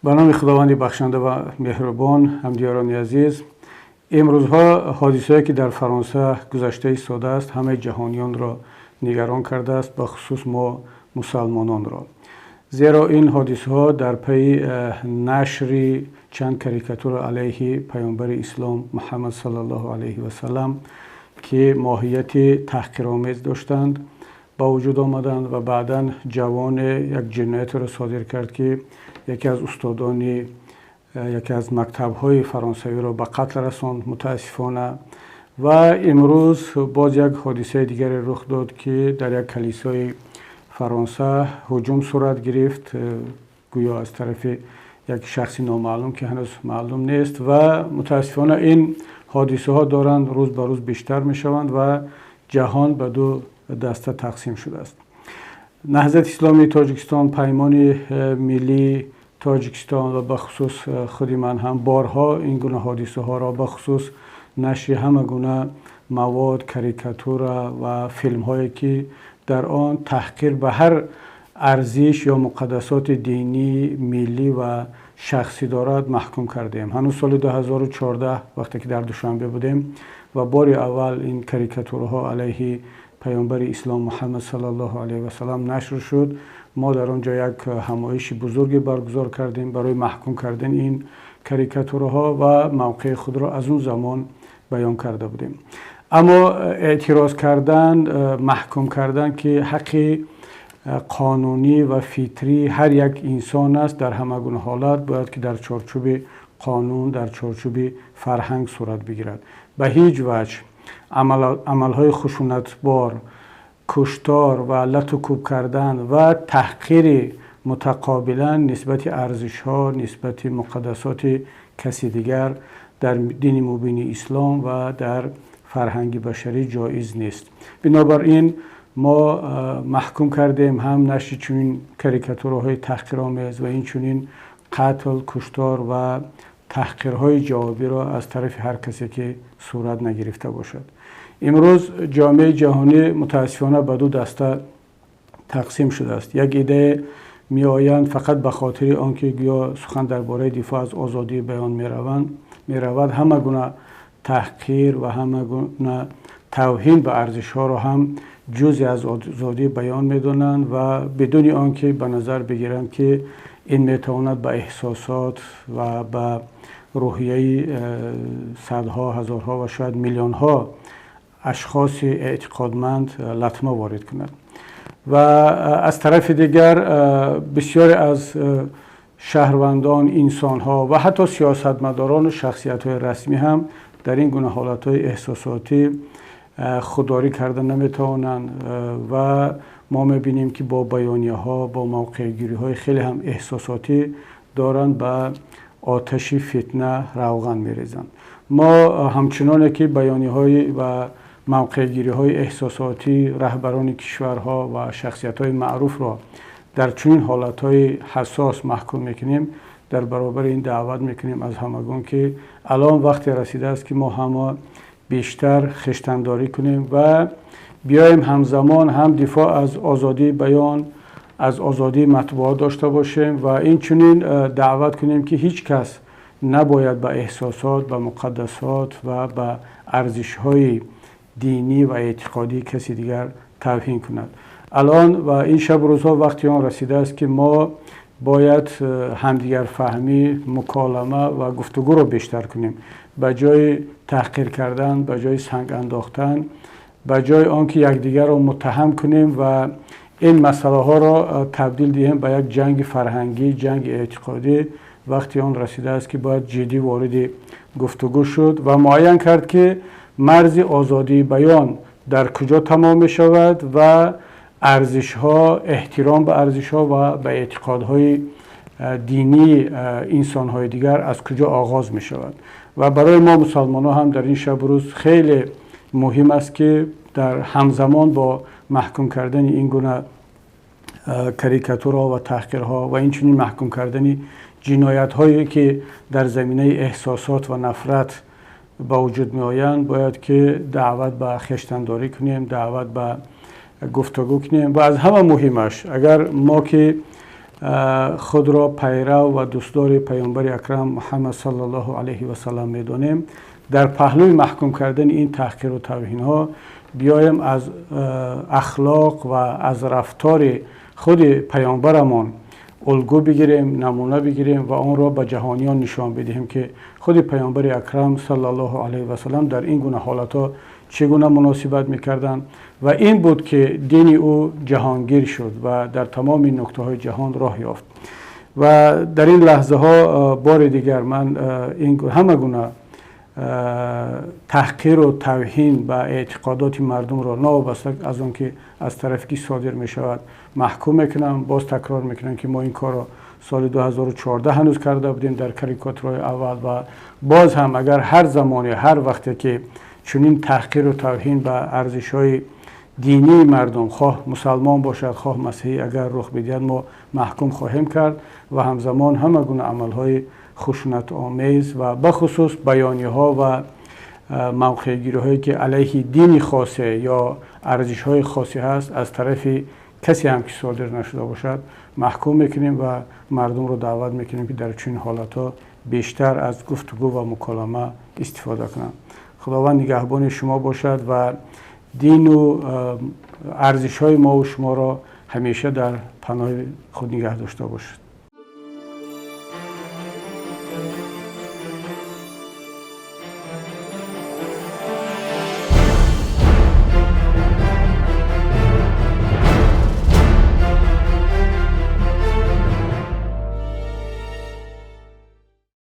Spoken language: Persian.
به نام خداوند بخشنده و مهربان. همدیاران عزیز، امروزها حادثه‌ای که در فرانسه گذشته ساده است همه جهانیان را نگران کرده است، به خصوص ما مسلمانان را. زیرا این حادثه‌ها در پی نشر چند کاریکاتور علیه پیامبر اسلام محمد صلی الله علیه و سلم که ماهیت تحقیرآمیز داشتند با وجود آمدند و بعداً جوان یک جنایت را صادر کرد که یکی از استادان یکی از مکتب‌های فرانسوی را به قتل رساند متاسفانه. و امروز باز یک حادثه دیگر رخ داد که در یک کلیسای فرانسه هجوم صورت گرفت، گویا از طرف یک شخص نامعلوم که هنوز معلوم نیست. و متاسفانه این حادثه ها دارند روز به روز بیشتر می شوند و جهان به دو دسته تقسیم شده است. نهضت اسلامی تاجیکستان، پیمان ملی تاجیکستان و بخصوص خود من هم بارها این گونه حادثه ها را بخصوص نشر همه گونه مواد، کاریکاتور و فیلم هایی که در آن تحقیر به هر ارزش یا مقدسات دینی، ملی و شخصی دارد محکوم کردیم. هنوز سال 2014 وقتی که در دوشنبه بودیم و بار اول این کاریکاتورها علیه پیامبر اسلام محمد صلی الله علیه و سلم نشر شد، ما در آنجا یک همایش بزرگی برگزار کردیم برای محکوم کردن این کاریکاتورها و موقع خود را از اون زمان بیان کرده بودیم. اما اعتراض کردن، محکوم کردن که حق قانونی و فطری هر یک انسان است، در همه گونه حالت باید که در چارچوب قانون، در چارچوب فرهنگ صورت بگیرد. به هیچ وجه عملهای خشونتبار، کشتار و لط و کوب کردن و تحقیر متقابلا نسبت ارزش‌ها، نسبت مقدسات کسی دیگر در دین مبین اسلام و در فرهنگ بشری جایز نیست. بنابراین ما محکوم کردیم هم نشر چنین کاریکاتورهای تحقیرآمیز و این چنین قتل، کشتار و تحقیرهای جوابی را از طرف هر کسی که صورت نگرفته باشد. امروز جامعه جهانی متاسفانه به دو دسته تقسیم شده است. یک عده می آیند فقط به خاطر آنکه گویا سخن درباره دفاع از آزادی بیان می رود همه گونه تحقیر و همه گونه توهین به ارزش ها را هم جزئی از آزادی بیان می دانند و بدون آنکه به نظر بگیرند که این می تواند به احساسات و به روحیه صدها، هزارها و شاید میلیون ها اشخاص اعتقادمند لطمه وارد کند. و از طرف دیگر بسیاری از شهروندان، انسان‌ها و حتی سیاستمداران و شخصیت‌های رسمی هم در این گونه حالت‌های احساساتی خودداری کردن نمی‌توانند و ما می‌بینیم که با بیانیه‌ها، با موقع‌گیری‌های خیلی هم احساساتی دارند به آتش فتنه روغن می‌ریزند. ما همچنان که بیانیه‌های و موقع‌گیری‌های احساساتی رهبران کشورها و شخصیت‌های معروف را در چنین حالت‌های حساس محکوم می‌کنیم، در برابر این دعوت می‌کنیم از همگان که الان وقت رسیده است که ما همه بیشتر خویشتن‌داری کنیم و بیایم همزمان هم دفاع از آزادی بیان، از آزادی مطبوعات داشته باشیم و این چنین دعوت کنیم که هیچ کس نباید به احساسات، به مقدسات و به ارزش‌های دینی و اعتقادی کسی دیگر توهین کند. الان و این شب روزها وقتی آن رسیده است که ما باید همدیگر فهمی، مکالمه و گفتگو را بیشتر کنیم. به جای تحقیر کردن، به جای سنگ انداختن، به جای آنکه یکدیگر را متهم کنیم و این مسئله ها را تبدیل دهیم به یک جنگ فرهنگی، جنگ اعتقادی، وقتی آن رسیده است که باید جدی وارد گفتگو شد و معین کرد که مرز آزادی بیان در کجا تمام می شود و ارزش ها، احترام به ارزش ها و به اعتقادهای دینی انسان های دیگر از کجا آغاز می شود. و برای ما مسلمان ها هم در این شب روز خیلی مهم است که در همزمان با محکوم کردن این گونه کاریکاتورها و تحقیرها و این چنین محکوم کردن جنایت هایی که در زمینه احساسات و نفرت با وجود می آیند، باید که دعوت به خویشتن‌داری کنیم، دعوت به گفتگو کنیم و از همه مهمش اگر ما که خود را پیرو و دوستدار پیامبر اکرم محمد صلی الله علیه و سلم میدانیم، در پهلوی محکوم کردن این تحقیر و توهین ها بیایم از اخلاق و از رفتار خود پیامبرمان الگو بگیریم، نمونه بگیریم و آن را به جهانیان نشان بدهیم که خود پیامبر اکرم صلی الله علیه و سلم در این گونه حالات چگونه مناسبت میکردند و این بود که دین او جهانگیر شد و در تمام نقطه های جهان راه یافت. و در این لحظه ها بار دیگر من این همه گونه تحقیر و توهین به اعتقادات مردم را نوابسته از آن که از طرف کی صادر می شود محکوم میکنم. باز تکرار میکنم که ما این کار را سال 2014 هنوز کرده بودیم در کاریکاتورهای اول و باز هم اگر هر زمانی هر وقتی که چنین تحقیر و توهین به ارزش‌های دینی مردم، خواه مسلمان باشد خواه مسیحی، اگر رخ بدهد ما محکوم خواهیم کرد و همزمان همه گونه عمل‌های خشونت آمیز و بخصوص بیانیه‌ها و موقع‌گیری‌هایی که علیه دینی خاصه یا ارزش‌های خاصی هست از طرف کسی هم که صادر نشده باشد محکوم میکنیم و مردم رو دعوت میکنیم که در چنین حالات‌ها بیشتر از گفتگو و مکالمه استفاده کنند. خداوند نگهبان شما باشد و دین و ارزش‌های ما و شما را همیشه در پناه خود نگه داشته باشد.